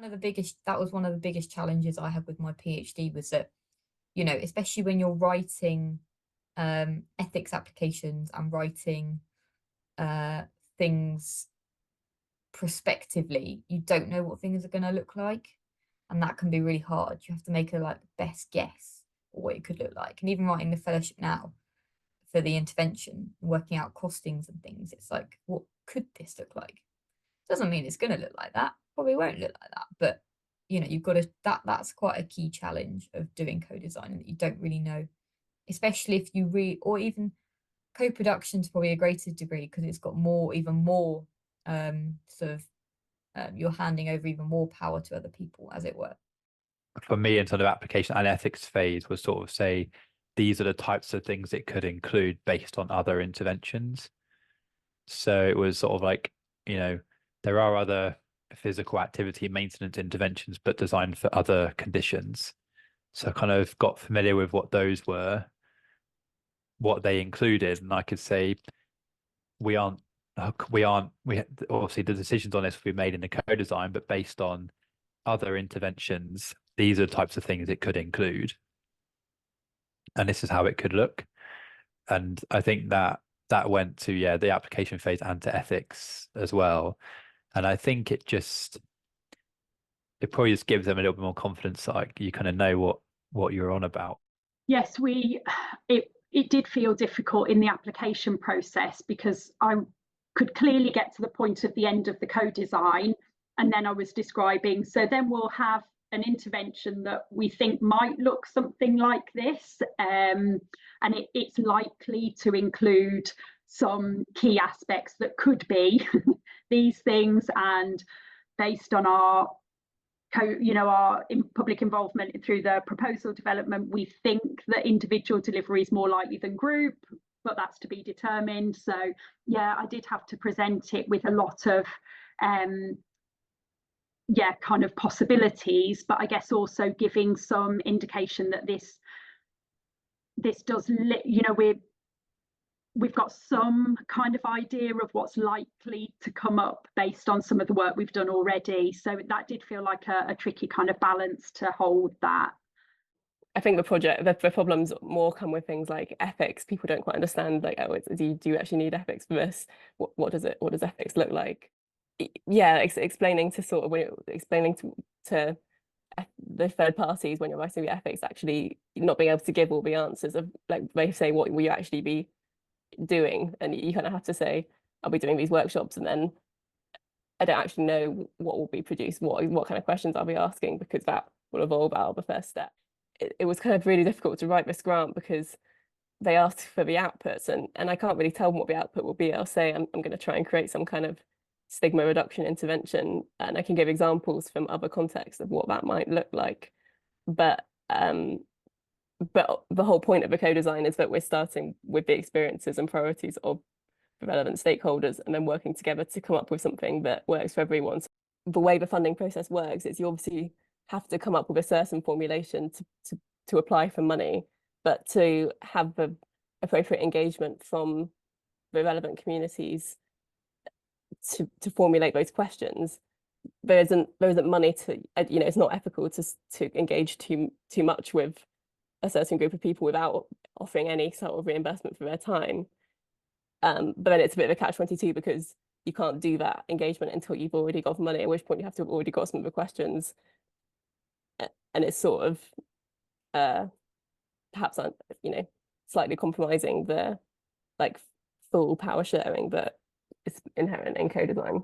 That was one of the biggest challenges I had with my PhD, was that, especially when you're writing ethics applications and writing things prospectively, you don't know what things are going to look like, and that can be really hard. You have to make a best guess of what it could look like. And even writing the fellowship now for the intervention, working out costings and things, it's like, what could this look like? Doesn't mean it's going to look like that. Probably won't look like that, but you've got to, that's quite a key challenge of doing co-design, and that you don't really know, especially if you or even co-production to probably a greater degree, because it's got even more you're handing over even more power to other people, as it were. For me, in sort of application and ethics phase, was sort of say, these are the types of things it could include based on other interventions. So it was sort of like, there are other physical activity maintenance interventions, but designed for other conditions. So I kind of got familiar with what those were, what they included, and I could say we obviously the decisions on this will be made in the co-design, but based on other interventions, these are the types of things it could include, and this is how it could look. And I think that went to the application phase and to ethics as well. And I think it probably just gives them a little bit more confidence, like you kind of know what you're on about. Yes, it did feel difficult in the application process, because I could clearly get to the point of the end of the co-design, and then I was describing, so then we'll have an intervention that we think might look something like this, and it's likely to include some key aspects that could be these things, and based on our public involvement through the proposal development, we think that individual delivery is more likely than group, but that's to be determined. So I did have to present it with a lot of kind of possibilities, but I guess also giving some indication that this does, we've got some kind of idea of what's likely to come up based on some of the work we've done already. So that did feel like a tricky kind of balance to hold that. I think the problems more come with things like ethics. People don't quite understand, like, do you actually need ethics for this? What does ethics look like? Explaining to the third parties when you're writing the ethics, actually not being able to give all the answers of, like, they say, what will you actually be doing, and you kind of have to say, I'll be doing these workshops, and then I don't actually know what will be produced, what kind of questions I'll be asking, because that will evolve out of the first step. It was kind of really difficult to write this grant, because they asked for the outputs, and I can't really tell them what the output will be. I'll say I'm going to try and create some kind of stigma reduction intervention, and I can give examples from other contexts of what that might look like, but the whole point of the co-design is that we're starting with the experiences and priorities of the relevant stakeholders, and then working together to come up with something that works for everyone. So the way the funding process works is you obviously have to come up with a certain formulation to apply for money, but to have the appropriate engagement from the relevant communities to formulate those questions, there isn't money to, it's not ethical to engage too much with a certain group of people without offering any sort of reimbursement for their time. But then it's a bit of a catch-22, because you can't do that engagement until you've already got money, at which point you have to have already got some of the questions, and it's sort of perhaps slightly compromising the full power sharing that is inherent in co-design.